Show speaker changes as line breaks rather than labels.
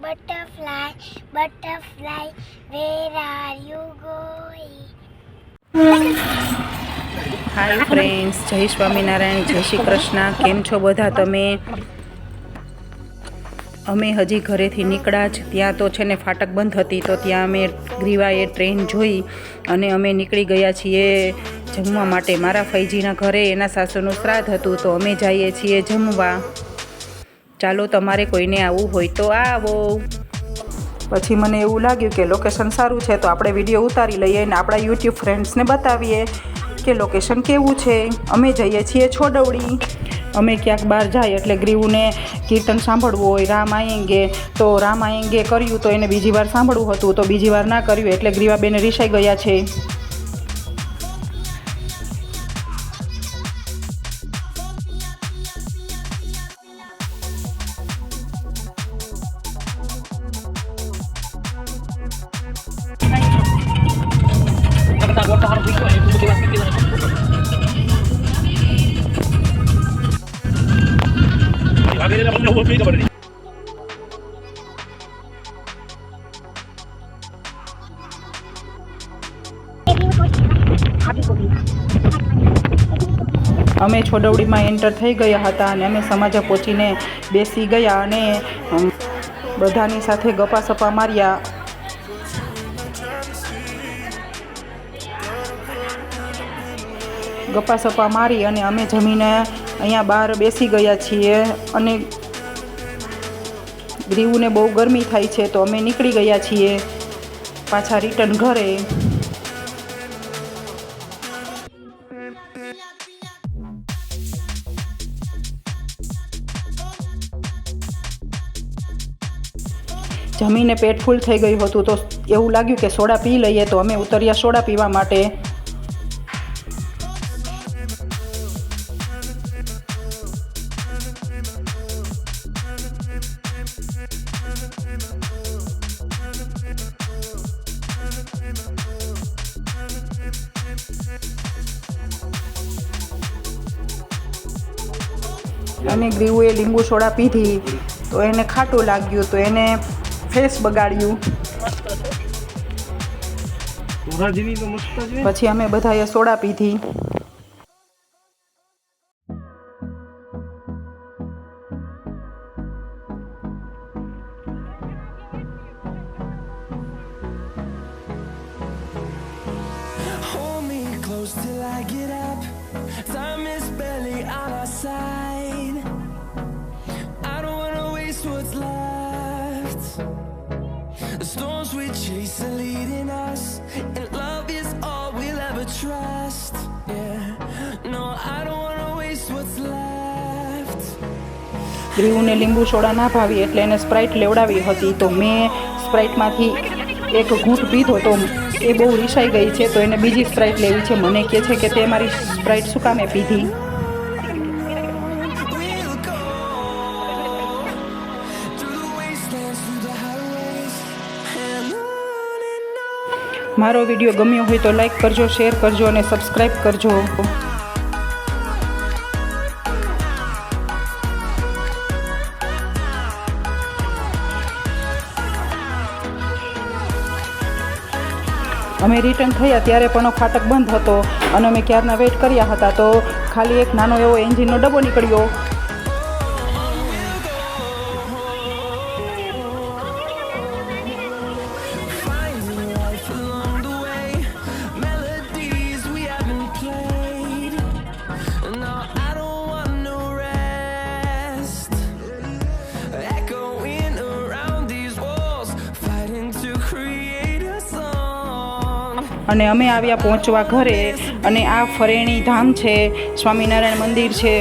butterfly, butterfly, where are you going?
Hi friends, જય સ્વામિનારાયણ, જય શ્રી કૃષ્ણ. કેમ છો બધા તમે? અમે હજી ઘરેથી નીકળ્યા જ. ત્યાં તો છે ને ફાટક બંધ હતી, તો ત્યાં અમે ગ્રીવાએ ટ્રેન જોઈ અને અમે નીકળી ગયા છીએ જમવા માટે. મારા ફૈજીના ઘરે એના સાસુનું શ્રાદ્ધ હતું, તો અમે જઈએ છીએ જમવા. ચાલો, તમારે કોઈને આવવું હોય તો આવો. પછી મને એવું લાગ્યું કે લોકેશન સારું છે, તો આપણે વિડીયો ઉતારી લઈએ અને આપણા યુટ્યુબ ફ્રેન્ડ્સને બતાવીએ કે લોકેશન કેવું છે. અમે જઈએ છીએ છોડવડી. અમે ક્યાંક બહાર જાય એટલે ગ્રીવુને કીર્તન સાંભળવું હોય, રામ આયેંગે, તો રામ આયેંગે કર્યું તો એને બીજી વાર સાંભળવું હતું, તો બીજી વાર ના કર્યું એટલે ગ્રીવાબેન રિસાઈ ગયા છે. અમે છોડવડીમાં એન્ટર થઈ ગયા હતા અને અમે સમાજા પહોંચીને બેસી ગયા અને બધાની સાથે ગપા સપા માર્યા. ગપા સપા મારી અને અમે જમીને અહીંયા બહાર બેસી ગયા છીએ. અને ગ્રીવુને બહુ ગરમી થાય છે, તો અમે નીકળી ગયા છીએ પાછા રિટર્ન ઘરે. જમીને પેટ ફૂલ થઈ ગયું હતું, તો એવું લાગ્યું કે સોડા પી લઈએ, તો અમે ઉતર્યા સોડા પીવા માટે. અને ગ્રીવુએ લીંબુ સોડા પીધી તો એને ખાટું લાગ્યું, તો એને ફેસ બગાડ્યું. પછી અમે બધાએ સોડા પીધી.
Till I get up, time is barely on our side. I don't wanna waste what's left. The storms we chase are leading us, and love is all we'll ever trust. Yeah, no, I don't wanna waste what's left.
ગ્રીવુને લીંબુ soda ના ભાવી એટલે એને Sprite લેવડાવી હતી, તો મેં સ્પ્રાઇટમાંથી એક ઘૂંટ પીધો તો એ બહુ રીસાઈ ગઈ છે, તો એને બીજી સ્પ્રાઇટ લેવી છે. મને કહે છે કે તે મારી સ્પ્રાઇટ શું કામે પીધી. મારો વિડીયો ગમ્યો હોય તો લાઈક કરજો, શેર કરજો અને સબસ્ક્રાઈબ કરજો. અમે રિટર્ન થયા ત્યારે પણ ફાટક બંધ હતો અને અમે ક્યારના વેઇટ કર્યા હતા, તો ખાલી એક નાનો એવો એન્જિનનો ડબ્બો નીકળ્યો. અને અમે આવ્યા પહોંચવા ઘરે. અને આ ફરેણી ધામ છે, સ્વામિનારાયણ મંદિર છે.